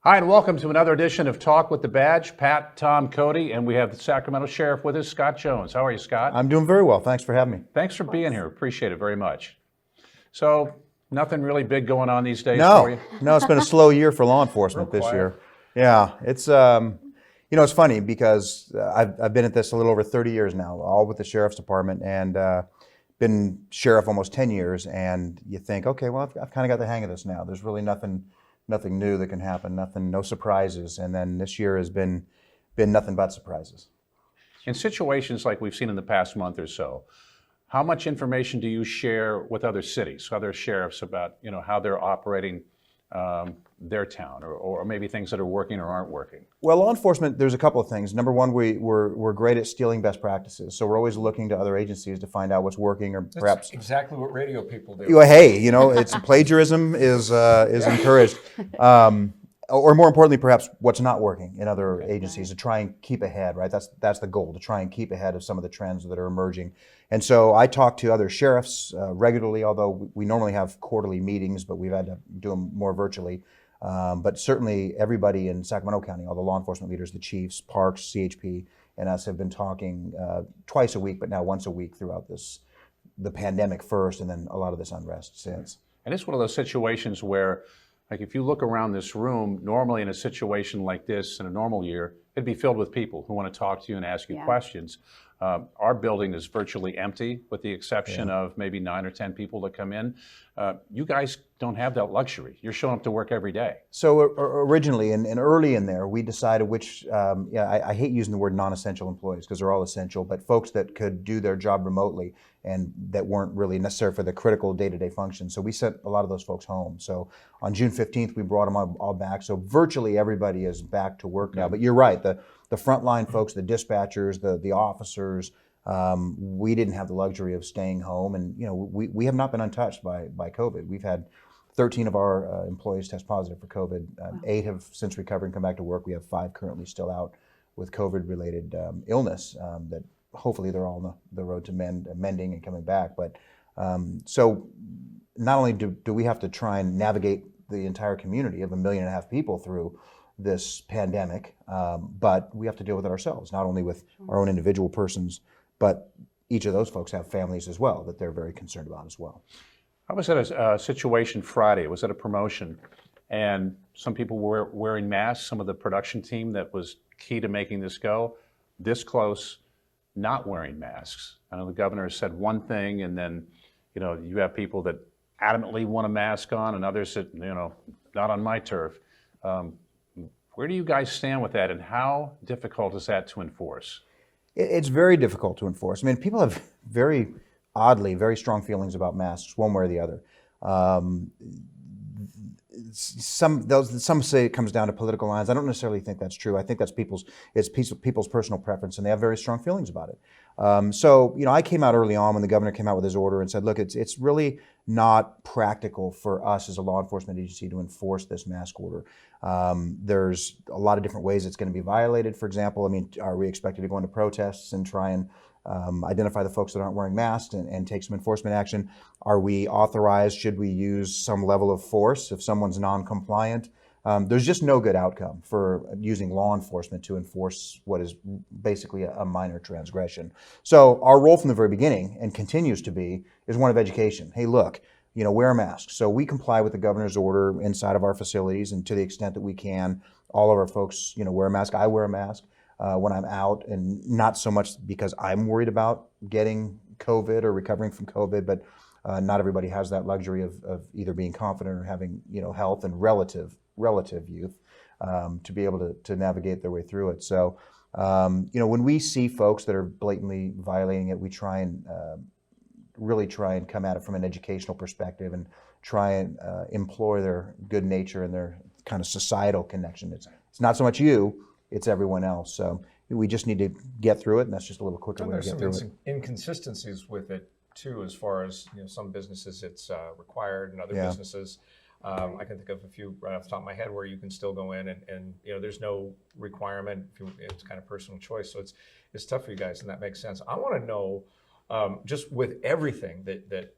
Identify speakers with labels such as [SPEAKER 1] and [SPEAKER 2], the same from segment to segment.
[SPEAKER 1] Hi, and welcome to another edition of Talk with the Badge. Pat, Tom, Cody, and we have the Sacramento Sheriff with us, Scott Jones. How are you, Scott?
[SPEAKER 2] I'm doing very well. Thanks for having me.
[SPEAKER 1] Thanks for being here. Appreciate it very much. So, nothing really big going on these days for you?
[SPEAKER 2] No, it's been a slow year for law enforcement this year. Yeah, it's it's funny because I've been at this a little over 30 years now, all with the Sheriff's Department, and been sheriff almost 10 years. And you think, okay, well, I've kind of got the hang of this now. There's really nothing new that can happen, no surprises. And then this year has been nothing but surprises.
[SPEAKER 1] In situations like we've seen in the past month or so, how much information do you share with other cities, other sheriffs about how they're operating their town, or maybe things that are working or aren't working?
[SPEAKER 2] Well, law enforcement, there's a couple of things. Number one, we're great at stealing best practices, so we're always looking to other agencies to find out what's working, or perhaps
[SPEAKER 3] that's exactly what radio people do.
[SPEAKER 2] Hey, it's plagiarism is encouraged, or more importantly, perhaps what's not working in other agencies to try and keep ahead. Right, that's the goal, to try and keep ahead of some of the trends that are emerging. And so I talk to other sheriffs regularly, although we normally have quarterly meetings, but we've had to do them more virtually. But certainly everybody in Sacramento County, all the law enforcement leaders, the chiefs, parks, CHP, and us have been talking twice a week, but now once a week throughout the pandemic first, and then a lot of this unrest since.
[SPEAKER 1] And it's one of those situations where, like, if you look around this room, normally in a situation like this in a normal year, it'd be filled with people who want to talk to you and ask you questions. Our building is virtually empty, with the exception of maybe 9 or 10 people that come in. You guys don't have that luxury. You're showing up to work every day.
[SPEAKER 2] So originally, and early in there, we decided which, I hate using the word non-essential employees because they're all essential, but folks that could do their job remotely and that weren't really necessary for the critical day-to-day functions. So we sent a lot of those folks home. So on June 15th, we brought them all back. So virtually everybody is back to work now. But you're right, the frontline folks, the dispatchers, the officers, we didn't have the luxury of staying home. And we have not been untouched by COVID. We've had 13 of our employees test positive for COVID. 8 have since recovered and come back to work. We have 5 currently still out with COVID-related illness that hopefully they're all on the road to mending and coming back. But so not only do we have to try and navigate the entire community of 1.5 million people through this pandemic, but we have to deal with it ourselves, not only with our own individual persons, but each of those folks have families as well that they're very concerned about as well.
[SPEAKER 1] I was at a situation Friday. It was at a promotion, and some people were wearing masks. Some of the production team that was key to making this go this close, not wearing masks. I know the governor said one thing, and then you have people that adamantly want a mask on, and others that not on my turf. Where do you guys stand with that, and how difficult is that to enforce?
[SPEAKER 2] It's very difficult to enforce. I mean, people have very strong feelings about masks, one way or the other. Some say it comes down to political lines. I don't necessarily think that's true. I think that's people's personal preference, and they have very strong feelings about it. So I came out early on when the governor came out with his order and said, look, it's really not practical for us as a law enforcement agency to enforce this mask order. There's a lot of different ways it's going to be violated. For example, are we expected to go into protests and try and identify the folks that aren't wearing masks and take some enforcement action? Are we authorized? Should we use some level of force if someone's non-compliant? There's just no good outcome for using law enforcement to enforce what is basically a minor transgression. So our role from the very beginning, and continues to be, is one of education. Hey, look, wear a mask. So we comply with the governor's order inside of our facilities, and to the extent that we can, all of our folks, wear a mask. I wear a mask when I'm out, and not so much because I'm worried about getting COVID or recovering from COVID, but not everybody has that luxury of either being confident or having health and relative youth to be able to navigate their way through it. So when we see folks that are blatantly violating it, we try and really try and come at it from an educational perspective and try and implore their good nature and their kind of societal connection. It's not so much you, it's everyone else. So we just need to get through it, and that's just a little quicker way to get through it.
[SPEAKER 3] There's some inconsistencies with it too, as far as some businesses it's required, and other businesses I can think of a few right off the top of my head where you can still go in and there's no requirement. It's kind of personal choice, so it's tough for you guys, and that makes sense. I want to know, just with everything that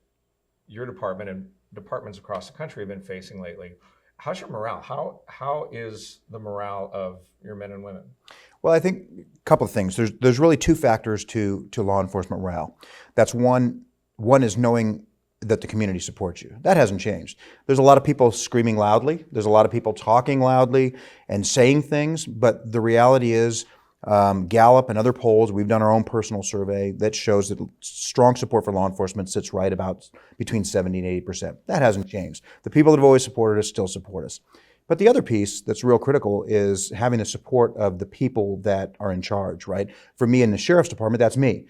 [SPEAKER 3] your department and departments across the country have been facing lately, how's your morale? How is the morale of your men and women?
[SPEAKER 2] Well, I think a couple of things. There's really two factors to law enforcement morale. That's one is knowing that the community supports you. That hasn't changed. There's a lot of people screaming loudly. There's a lot of people talking loudly and saying things, but the reality is Gallup and other polls, we've done our own personal survey that shows that strong support for law enforcement sits right about between 70 and 80%. That hasn't changed. The people that have always supported us still support us. But the other piece that's real critical is having the support of the people that are in charge, right? For me in the sheriff's department, that's me.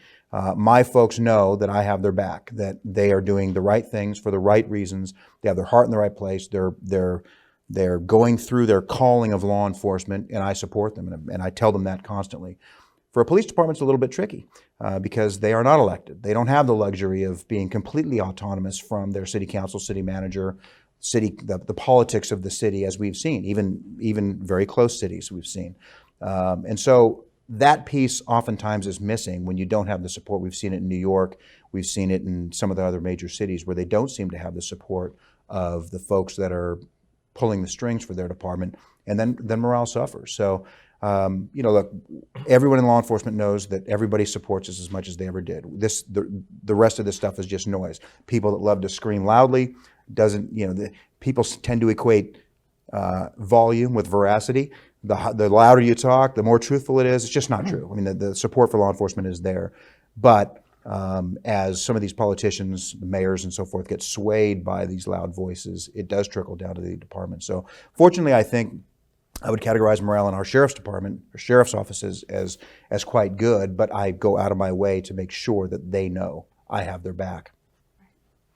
[SPEAKER 2] My folks know that I have their back, that they are doing the right things for the right reasons. They have their heart in the right place. They're going through their calling of law enforcement, and I support them, and I tell them that constantly. For a police department, it's a little bit tricky because they are not elected. They don't have the luxury of being completely autonomous from their city council, city manager, the politics of the city, as we've seen, even very close cities we've seen. And so that piece oftentimes is missing when you don't have the support. We've seen it in New York. We've seen it in some of the other major cities where they don't seem to have the support of the folks that are pulling the strings for their department, and then morale suffers. So, look, everyone in law enforcement knows that everybody supports us as much as they ever did. The rest of this stuff is just noise. People that love to scream loudly people tend to equate volume with veracity. The louder you talk, the more truthful it is. It's just not true. I mean, the support for law enforcement is there, but as some of these politicians, the mayors and so forth, get swayed by these loud voices, it does trickle down to the department. So fortunately, I think I would categorize morale in our sheriff's department, or sheriff's offices, as quite good, but I go out of my way to make sure that they know I have their back.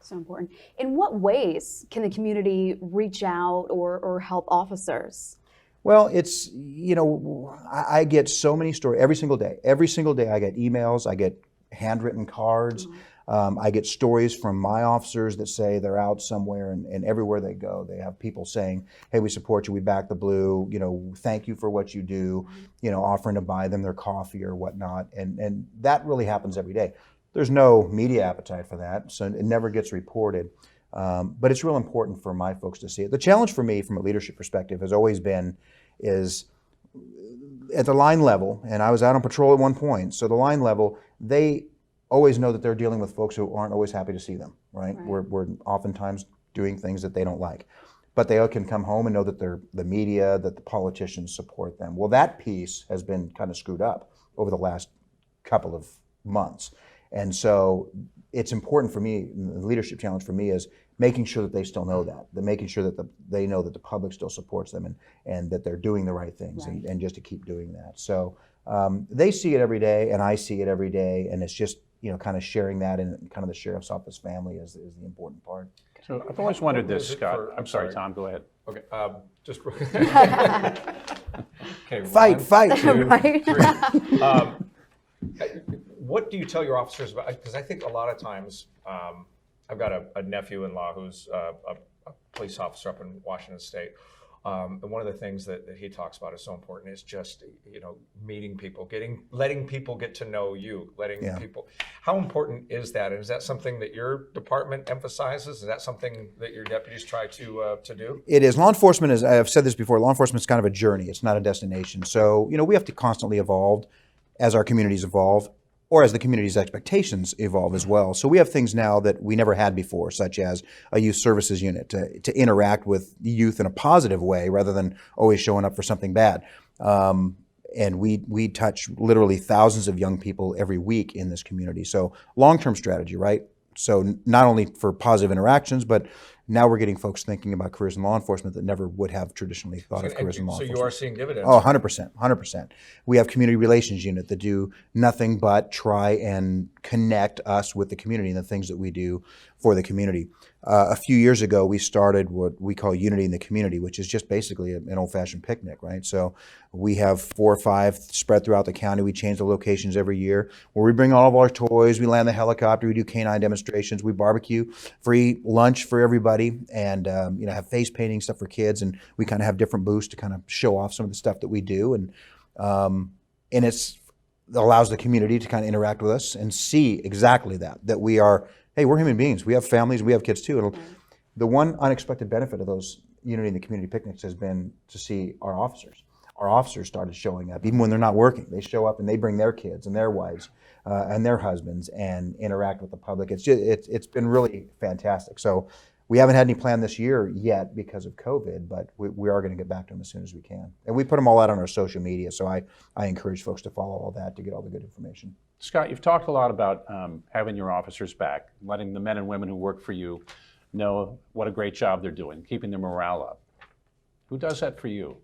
[SPEAKER 4] So important. In what ways can the community reach out or help officers?
[SPEAKER 2] Well, it's, I get so many stories every single day. Every single day I get emails, I get handwritten cards. I get stories from my officers that say they're out somewhere, and everywhere they go, they have people saying, hey, we support you, we back the blue, thank you for what you do, offering to buy them their coffee or whatnot. And that really happens every day. There's no media appetite for that, so it never gets reported. But it's real important for my folks to see it. The challenge for me from a leadership perspective has always been is at the line level, and I was out on patrol at one point, so the line level, they always know that they're dealing with folks who aren't always happy to see them, right? We're oftentimes doing things that they don't like. But they can come home and know that the media, that the politicians support them. Well, that piece has been kind of screwed up over the last couple of months. And so it's important for me, the leadership challenge for me is making sure that they still know that making sure that they know that the public still supports them and that they're doing the right things and just to keep doing that. So they see it every day and I see it every day, and it's just, kind of sharing that in kind of the sheriff's office family is the important part.
[SPEAKER 1] So I've always wondered this, Scott. I'm sorry, Tom, go ahead.
[SPEAKER 3] Okay, just okay.
[SPEAKER 2] Fight.
[SPEAKER 3] 2, 3. What do you tell your officers about? Because I think a lot of times, I've got a nephew-in-law who's a police officer up in Washington State. And one of the things that he talks about is so important is just, meeting people, letting people get to know you, people. How important is that? And is that something that your department emphasizes? Is that something that your deputies try to do?
[SPEAKER 2] It is. Law enforcement is, I've said this before, law enforcement is kind of a journey. It's not a destination. So, we have to constantly evolve as our communities evolve, or as the community's expectations evolve as well. So we have things now that we never had before, such as a youth services unit to interact with youth in a positive way rather than always showing up for something bad. And we touch literally thousands of young people every week in this community. So long-term strategy, right? So not only for positive interactions, but now we're getting folks thinking about careers in law enforcement that never would have traditionally thought of careers in law enforcement.
[SPEAKER 3] So you are seeing dividends?
[SPEAKER 2] Oh, 100%. We have community relations unit that do nothing but try and connect us with the community and the things that we do for the community. A few years ago, we started what we call Unity in the Community, which is just basically an old-fashioned picnic, right? So we have 4 or 5 spread throughout the county. We change the locations every year where we bring all of our toys, we land the helicopter, we do canine demonstrations, we barbecue, free lunch for everybody, and have face painting stuff for kids, and we kind of have different booths to kind of show off some of the stuff that we do, and it allows the community to kind of interact with us and see exactly that we are, hey, we're human beings. We have families, we have kids too. The one unexpected benefit of those unity in the community picnics has been to see our officers. Our officers started showing up, even when they're not working. They show up and they bring their kids and their wives and their husbands and interact with the public. It's been really fantastic. So we haven't had any plan this year yet because of COVID, but we are going to get back to them as soon as we can. And we put them all out on our social media, so I encourage folks to follow all that to get all the good information.
[SPEAKER 1] Scott, you've talked a lot about having your officers back, letting the men and women who work for you know what a great job they're doing, keeping their morale up. Who does that for you?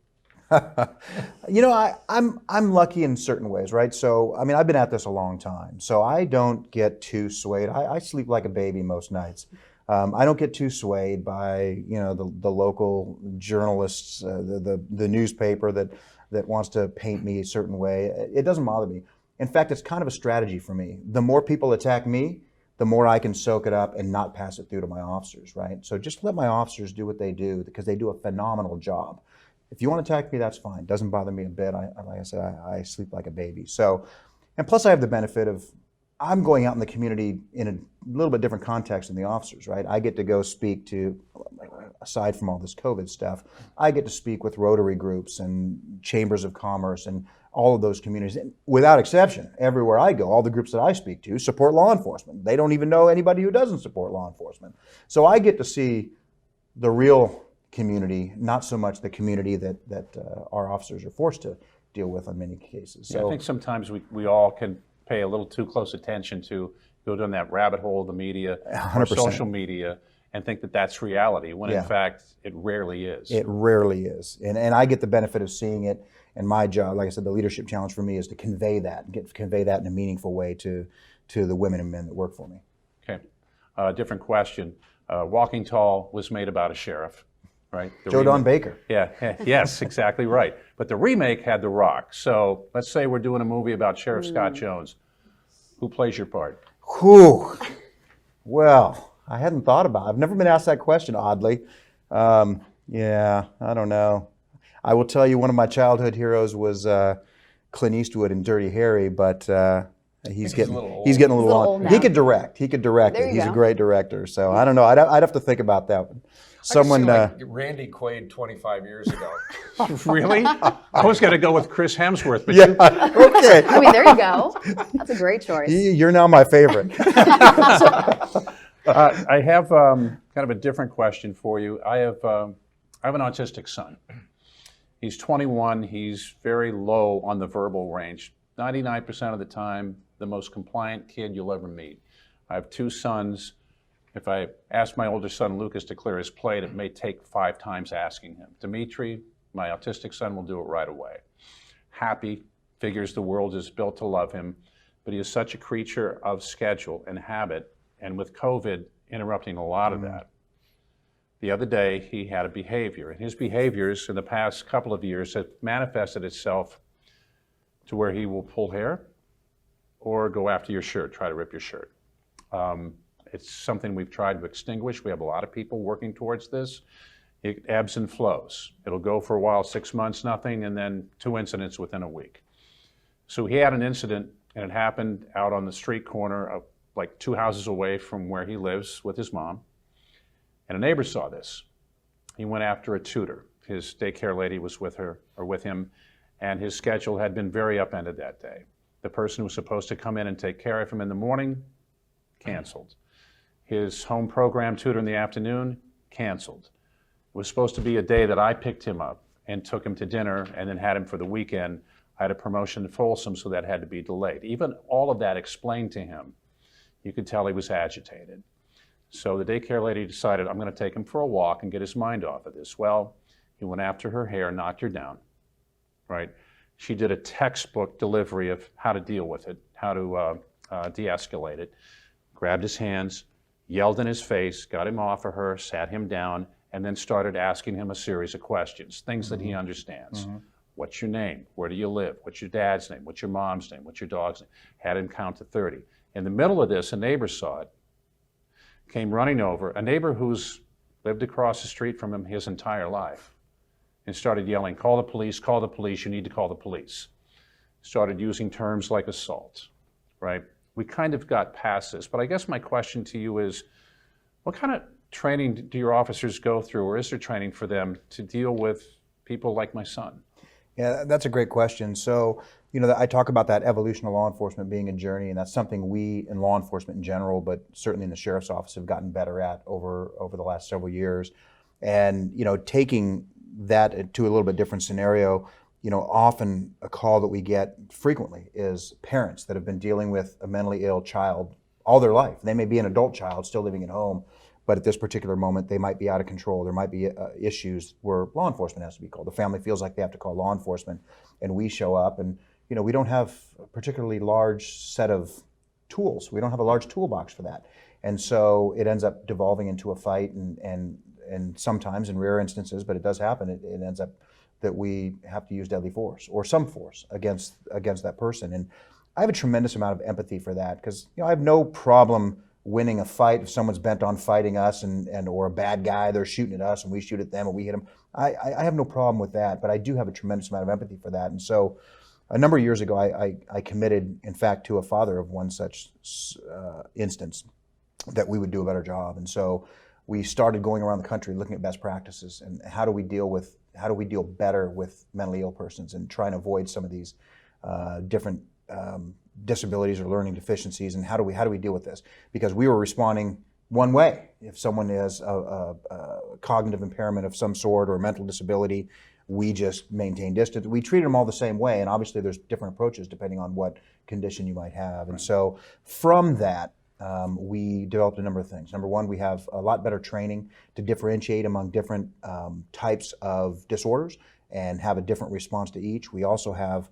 [SPEAKER 2] You know, I'm lucky in certain ways, right? So, I mean, I've been at this a long time, so I don't get too swayed. I sleep like a baby most nights. I don't get too swayed by, you know, the local journalists, the newspaper that wants to paint me a certain way. It doesn't bother me. In fact, it's kind of a strategy for me. The more people attack me, the more I can soak it up and not pass it through to my officers, right? So just let my officers do what they do because they do a phenomenal job. If you want to attack me, that's fine. It doesn't bother me a bit. Like I said, I sleep like a baby. So, and plus I have the benefit of I'm going out in the community in a little bit different context than the officers, right? I get to go speak to, aside from all this COVID stuff, I get to speak with Rotary groups and chambers of commerce and all of those communities. And without exception, everywhere I go, all the groups that I speak to support law enforcement. They don't even know anybody who doesn't support law enforcement. So I get to see the real community, not so much the community that our officers are forced to deal with in many cases.
[SPEAKER 1] Yeah,
[SPEAKER 2] So
[SPEAKER 1] I think sometimes we all can pay a little too close attention to go down that rabbit hole of the media or
[SPEAKER 2] 100%.
[SPEAKER 1] social media and think that that's reality, when in fact it rarely is.
[SPEAKER 2] It rarely is. And I get the benefit of seeing it, and my job, like I said, the leadership challenge for me is to convey that, convey that in a meaningful way to the women and men that work for me.
[SPEAKER 1] Okay, different question. Walking Tall was made about a sheriff, right?
[SPEAKER 2] Joe Don Baker.
[SPEAKER 1] Yeah, yes, exactly right. But the remake had The Rock. So let's say we're doing a movie about Sheriff Scott Jones. Who plays your part?
[SPEAKER 2] Whew. Well, I hadn't thought about it. I've never been asked that question, oddly. Yeah, I don't know. I will tell you one of my childhood heroes was Clint Eastwood in Dirty Harry, but he's getting a little
[SPEAKER 4] old
[SPEAKER 2] on.
[SPEAKER 4] now.
[SPEAKER 2] He could direct. He could direct
[SPEAKER 4] There
[SPEAKER 2] it.
[SPEAKER 4] you
[SPEAKER 2] He's
[SPEAKER 4] go.
[SPEAKER 2] a great director. So I don't know. I'd have to think about that one. Someone.
[SPEAKER 3] I could see, like, Randy Quaid 25 years ago.
[SPEAKER 1] Really? I was going to go with Chris Hemsworth, but
[SPEAKER 2] Yeah. Okay.
[SPEAKER 4] I mean, there you go. That's a great choice.
[SPEAKER 2] You're now my favorite.
[SPEAKER 1] I have kind of a different question for you. I have an autistic son. He's 21. He's very low on the verbal range. 99% of the time, the most compliant kid you'll ever meet. I have two sons. If I ask my older son, Lucas, to clear his plate, it may take 5 times asking him. Dimitri, my autistic son, will do it right away. Happy, figures the world is built to love him, but he is such a creature of schedule and habit, and with COVID interrupting a lot of that. The other day, he had a behavior, and his behaviors in the past couple of years have manifested itself to where he will pull hair or go after your shirt, try to rip your shirt. It's something we've tried to extinguish. We have a lot of people working towards this. It ebbs and flows. It'll go for a while, 6 months, nothing, and then 2 incidents within a week. So he had an incident, and it happened out on the street corner of like 2 houses away from where he lives with his mom. And a neighbor saw this. He went after a tutor. His daycare lady was with her or with him, and his schedule had been very upended that day. The person who was supposed to come in and take care of him in the morning, canceled. His home program tutor in the afternoon, canceled. It was supposed to be a day that I picked him up and took him to dinner and then had him for the weekend. I had a promotion in Folsom, so that had to be delayed. Even all of that explained to him. You could tell he was agitated. So the daycare lady decided, I'm going to take him for a walk and get his mind off of this. Well, he went after her hair, knocked her down, right? She did a textbook delivery of how to deal with it, how to de-escalate it, grabbed his hands, yelled in his face, got him off of her, sat him down, and then started asking him a series of questions, things that he understands. What's your name? Where do you live? What's your dad's name? What's your mom's name? What's your dog's name? Had him count to 30. In the middle of this, a neighbor saw it, came running over, a neighbor who's lived across the street from him his entire life, and started yelling, call the police, you need to call the police. Started using terms like assault, right? We kind of got past this, but I guess my question to you is, what kind of training do your officers go through, or is there training for them to deal with people like my son?
[SPEAKER 2] Yeah, that's a great question. So, I talk about that evolution of law enforcement being a journey, and that's something we in law enforcement in general, but certainly in the sheriff's office, have gotten better at over the last several years. And, taking that to a little bit different scenario, often a call that we get frequently is parents that have been dealing with a mentally ill child all their life. They may be an adult child still living at home, but at this particular moment, they might be out of control. There might be issues where law enforcement has to be called. The family feels like they have to call law enforcement, and we show up, and we don't have a particularly large set of tools. We don't have a large toolbox for that, and so it ends up devolving into a fight, and sometimes, in rare instances, but it does happen, it ends up that we have to use deadly force or some force against that person. And I have a tremendous amount of empathy for that, because I have no problem winning a fight if someone's bent on fighting us and or a bad guy, they're shooting at us and we shoot at them and we hit them. I have no problem with that, but I do have a tremendous amount of empathy for that. And so a number of years ago, I committed, in fact, to a father of one such instance, that we would do a better job. And so we started going around the country looking at best practices and how do we deal better with mentally ill persons and try and avoid some of these different disabilities or learning deficiencies, and how do we deal with this? Because we were responding one way. If someone has a cognitive impairment of some sort or a mental disability, we just maintain distance. We treat them all the same way, and obviously there's different approaches depending on what condition you might have. And so from that, we developed a number of things. Number one, we have a lot better training to differentiate among different types of disorders and have a different response to each. We also have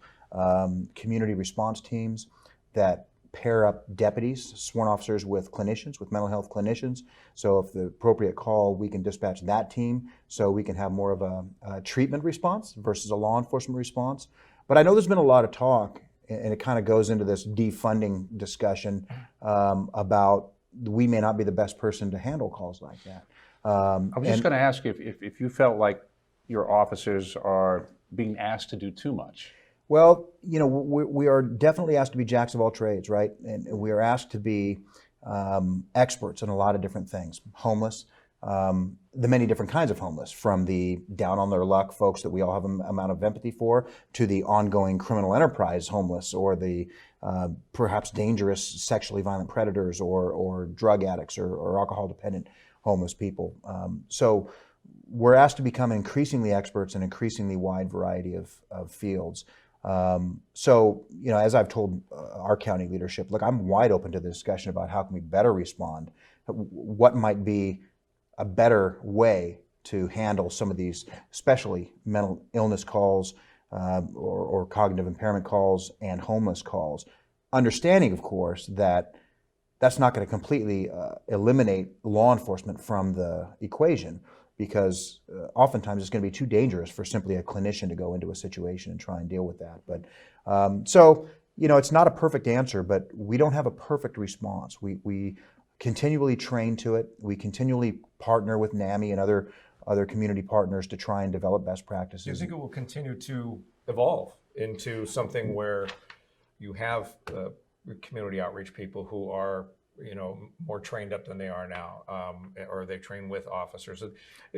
[SPEAKER 2] community response teams that pair up deputies, sworn officers, with clinicians, with mental health clinicians. So if the appropriate call, we can dispatch that team so we can have more of a treatment response versus a law enforcement response. But I know there's been a lot of talk, and it kind of goes into this defunding discussion about we may not be the best person to handle calls like that.
[SPEAKER 1] I was just going to ask you if you felt like your officers are being asked to do too much.
[SPEAKER 2] Well, we are definitely asked to be jacks of all trades, right? And we are asked to be experts in a lot of different things. Homeless, the many different kinds of homeless, from the down on their luck folks that we all have an amount of empathy for, to the ongoing criminal enterprise homeless, or the perhaps dangerous sexually violent predators, or drug addicts, or alcohol dependent homeless people. So we're asked to become increasingly experts in an increasingly wide variety of fields. So, as I've told our county leadership, look, I'm wide open to the discussion about how can we better respond, what might be a better way to handle some of these, especially mental illness calls or cognitive impairment calls and homeless calls. Understanding, of course, that that's not going to completely eliminate law enforcement from the equation, because oftentimes it's going to be too dangerous for simply a clinician to go into a situation and try and deal with that. But so, it's not a perfect answer, but we don't have a perfect response. We continually train to it. We continually partner with NAMI and other community partners to try and develop best practices.
[SPEAKER 3] Do you think it will continue to evolve into something where you have community outreach people who are more trained up than they are now, or they train with officers?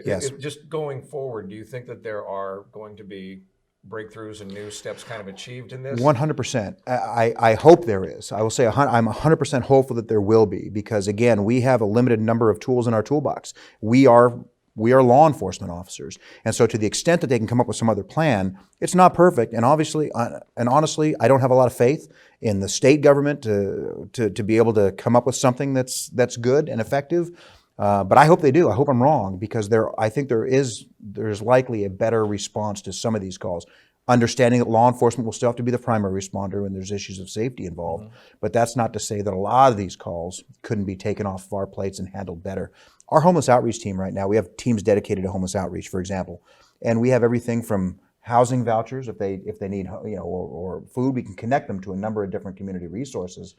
[SPEAKER 2] Yes.
[SPEAKER 3] Just going forward, do you think that there are going to be breakthroughs and new steps kind of achieved in this? 100%.
[SPEAKER 2] I hope there is. I will say I'm 100% hopeful that there will be, because again, we have a limited number of tools in our toolbox. We are law enforcement officers, and so to the extent that they can come up with some other plan, it's not perfect. And obviously, and honestly, I don't have a lot of faith in the state government to be able to come up with something that's good and effective. But I hope they do. I hope I'm wrong, because I think there's likely a better response to some of these calls. Understanding that law enforcement will still have to be the primary responder when there's issues of safety involved. Mm-hmm. But that's not to say that a lot of these calls couldn't be taken off of our plates and handled better. Our homeless outreach team right now, we have teams dedicated to homeless outreach, for example, and we have everything from housing vouchers if they need or food. We can connect them to a number of different community resources.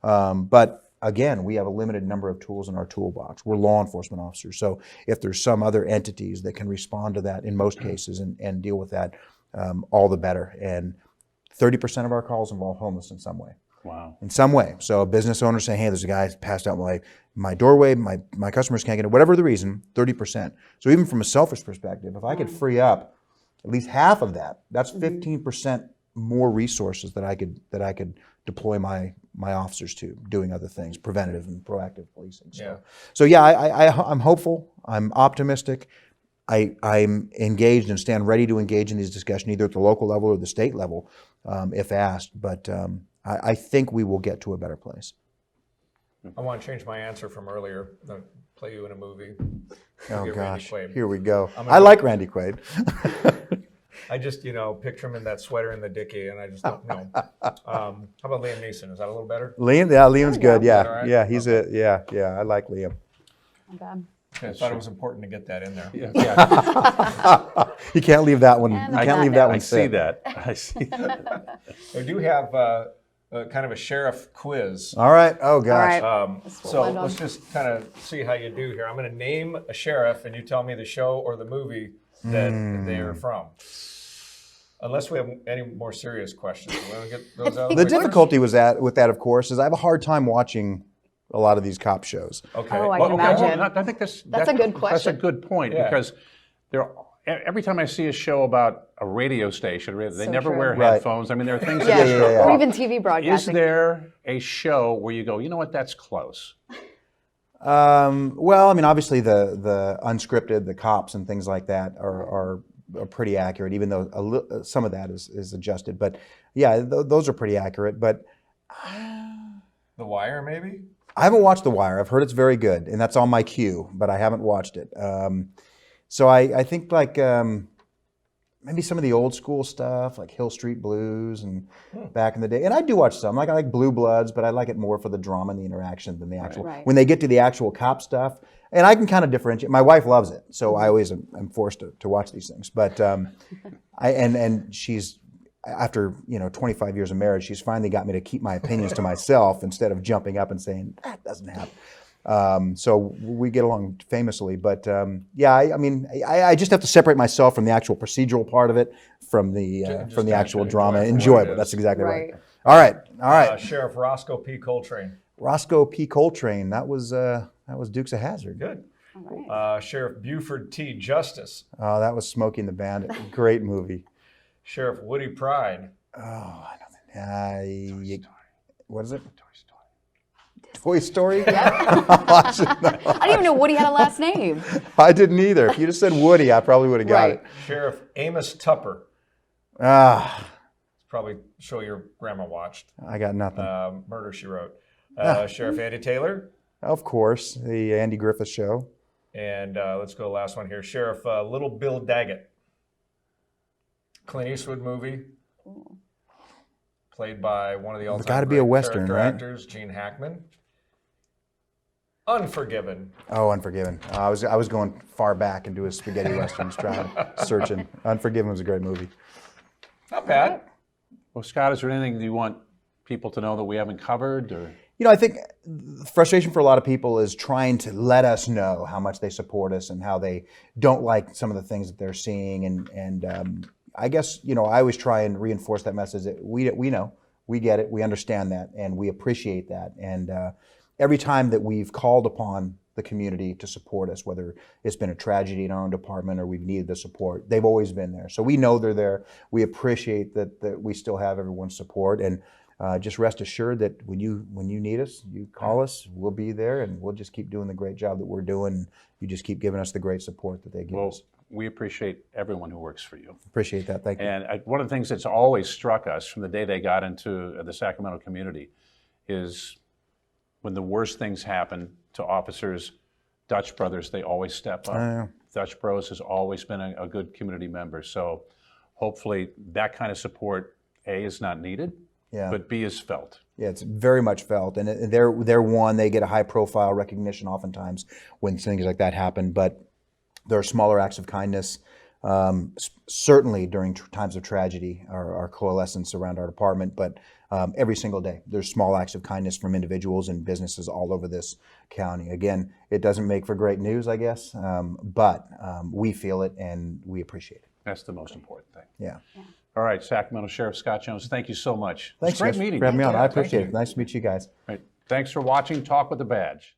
[SPEAKER 2] But again, we have a limited number of tools in our toolbox. We're law enforcement officers, so if there's some other entities that can respond to that in most cases and deal with that, all the better. And 30% of our calls involve homeless in some way.
[SPEAKER 1] Wow.
[SPEAKER 2] in some way. So a business owner saying, hey, there's a guy passed out my doorway, my customers can't get it, whatever the reason, 30%. So even from a selfish perspective, if I could free up at least half of that, that's 15% more resources that I could deploy my officers to doing other things, preventative and proactive policing. So yeah, I'm hopeful. I'm optimistic. I'm engaged and stand ready to engage in these discussions, either at the local level or the state level, if asked. But I think we will get to a better place.
[SPEAKER 3] I want to change my answer from earlier. I'll play you in a movie.
[SPEAKER 2] Oh
[SPEAKER 3] Get Randy
[SPEAKER 2] gosh,
[SPEAKER 3] Quaid.
[SPEAKER 2] here we go.
[SPEAKER 3] I'm
[SPEAKER 2] I like Randy Quaid.
[SPEAKER 3] I just, picture him in that sweater and the dickie, and I just don't know. How about Liam Neeson? Is that a little better?
[SPEAKER 2] Liam's good.
[SPEAKER 4] Is
[SPEAKER 3] that all right?
[SPEAKER 2] Yeah, he's I like Liam.
[SPEAKER 4] Not bad.
[SPEAKER 3] Okay, I thought it was important to get that in there.
[SPEAKER 1] Yeah,
[SPEAKER 2] You can't leave that one.
[SPEAKER 4] And
[SPEAKER 2] You
[SPEAKER 4] on
[SPEAKER 2] can't
[SPEAKER 4] that
[SPEAKER 2] leave that
[SPEAKER 4] note.
[SPEAKER 2] one.
[SPEAKER 1] I see
[SPEAKER 2] sit.
[SPEAKER 1] that. I see that.
[SPEAKER 3] We do have kind of a sheriff quiz.
[SPEAKER 2] All right. Oh gosh.
[SPEAKER 4] All right.
[SPEAKER 3] So
[SPEAKER 4] Well done.
[SPEAKER 3] let's just kind of see how you do here. I'm going to name a sheriff, and you tell me the show or the movie that they are from. Unless we have any more serious questions. We want to get those out of
[SPEAKER 2] The
[SPEAKER 3] way first?
[SPEAKER 2] difficulty with that, of course, is I have a hard time watching a lot of these cop shows.
[SPEAKER 3] Okay.
[SPEAKER 4] Oh, I
[SPEAKER 3] Well,
[SPEAKER 4] can
[SPEAKER 3] okay,
[SPEAKER 4] imagine.
[SPEAKER 1] I think that's
[SPEAKER 4] a good
[SPEAKER 1] That's a
[SPEAKER 4] question.
[SPEAKER 1] good point
[SPEAKER 3] Yeah.
[SPEAKER 1] because every time I see a show about a radio station, they
[SPEAKER 4] So
[SPEAKER 1] never
[SPEAKER 4] true.
[SPEAKER 1] wear
[SPEAKER 2] Right.
[SPEAKER 1] headphones. I mean, there are things
[SPEAKER 4] Yeah.
[SPEAKER 1] that just
[SPEAKER 2] Yeah.
[SPEAKER 4] Or
[SPEAKER 1] are
[SPEAKER 4] even TV
[SPEAKER 1] Is
[SPEAKER 4] broadcasting.
[SPEAKER 1] there a show where you go, you know what, that's close?
[SPEAKER 2] Well, I mean, obviously the unscripted, the cops and things like that are pretty accurate, even though some of that is adjusted. But yeah, those are pretty accurate. But
[SPEAKER 3] The Wire, maybe?
[SPEAKER 2] I haven't watched The Wire. I've heard it's very good, and that's on my queue, but I haven't watched it. So I think like maybe some of the old school stuff, like Hill Street Blues and back in the day. And I do watch some. Like I like Blue Bloods, but I like it more for the drama and the interaction than the actual.
[SPEAKER 4] Right.
[SPEAKER 2] When they get to the actual cop stuff, and I can kind of differentiate. My wife loves it, so I always am forced to watch these things. But and she's after 25 years of marriage, she's finally got me to keep my opinions to myself instead of jumping up and saying that doesn't happen. So we get along famously, but yeah, I mean, I just have to separate myself from the actual procedural part of it, from the actual
[SPEAKER 3] enjoy
[SPEAKER 2] drama.
[SPEAKER 3] it for what it
[SPEAKER 2] Enjoyable.
[SPEAKER 3] is.
[SPEAKER 2] That's exactly right.
[SPEAKER 4] Right.
[SPEAKER 2] All right.
[SPEAKER 3] Sheriff Roscoe P. Coltrane.
[SPEAKER 2] Roscoe P. Coltrane. That was Dukes of Hazzard.
[SPEAKER 3] Good.
[SPEAKER 4] All right.
[SPEAKER 3] Sheriff Buford T. Justice.
[SPEAKER 2] Oh, that was Smokey and the Bandit. Great movie.
[SPEAKER 3] Sheriff Woody Pride.
[SPEAKER 2] Oh, I know that. What is it? Toy Story?
[SPEAKER 4] I didn't even know Woody had a last name.
[SPEAKER 2] I didn't either. If you just said Woody, I probably would have got
[SPEAKER 4] Right.
[SPEAKER 2] it.
[SPEAKER 3] Sheriff Amos Tupper.
[SPEAKER 2] Ah,
[SPEAKER 3] Probably show your grandma watched.
[SPEAKER 2] I got nothing.
[SPEAKER 3] Murder, She Wrote. Sheriff Andy Taylor.
[SPEAKER 2] Of course, the Andy Griffith Show.
[SPEAKER 3] And let's go last one here. Sheriff Little Bill Daggett. Clint Eastwood movie. Played by one of the all-time
[SPEAKER 2] gotta be a
[SPEAKER 3] great
[SPEAKER 2] Western,
[SPEAKER 3] character
[SPEAKER 2] right?
[SPEAKER 3] actors, Gene Hackman. Unforgiven.
[SPEAKER 2] Oh, Unforgiven. I was going far back into his spaghetti westerns, trying searching. Unforgiven was a great movie.
[SPEAKER 3] Not bad.
[SPEAKER 1] Well, Scott, is there anything you want people to know that we haven't covered? Or
[SPEAKER 2] I think frustration for a lot of people is trying to let us know how much they support us and how they don't like some of the things that they're seeing. And I guess, I always try and reinforce that message that we know, we get it, we understand that, and we appreciate that. And every time that we've called upon the community to support us, whether it's been a tragedy in our own department or we've needed the support, they've always been there. So we know they're there. We appreciate that we still have everyone's support. And just rest assured that when you need us, you call us, we'll be there, and we'll just keep doing the great job that we're doing. You just keep giving us the great support that they give us.
[SPEAKER 1] we appreciate everyone who works for you.
[SPEAKER 2] Appreciate that. Thank you.
[SPEAKER 1] And one of the things that's always struck us from the day they got into the Sacramento community is when the worst things happen to officers, Dutch Brothers, they always step up.
[SPEAKER 2] Yeah.
[SPEAKER 1] Dutch Bros has always been a good community member. So hopefully that kind of support, A, is not needed,
[SPEAKER 2] Yeah.
[SPEAKER 1] but B, is felt.
[SPEAKER 2] Yeah, it's very much felt, and they're one. They get a high-profile recognition oftentimes when things like that happen. But there are smaller acts of kindness. Certainly during times of tragedy, our coalescence around our department. But every single day, there's small acts of kindness from individuals and businesses all over this county. Again, it doesn't make for great news, I guess, but we feel it and we appreciate it.
[SPEAKER 1] That's the most important thing.
[SPEAKER 2] Yeah.
[SPEAKER 1] All right, Sacramento Sheriff Scott Jones, thank you so much.
[SPEAKER 2] Thanks,
[SPEAKER 1] It's great
[SPEAKER 2] guys,
[SPEAKER 1] meeting
[SPEAKER 2] for having me
[SPEAKER 1] you.
[SPEAKER 2] on. I
[SPEAKER 1] Thank
[SPEAKER 2] appreciate
[SPEAKER 1] you.
[SPEAKER 2] it. Nice to meet you guys.
[SPEAKER 1] Right. Thanks for watching Talk with the Badge.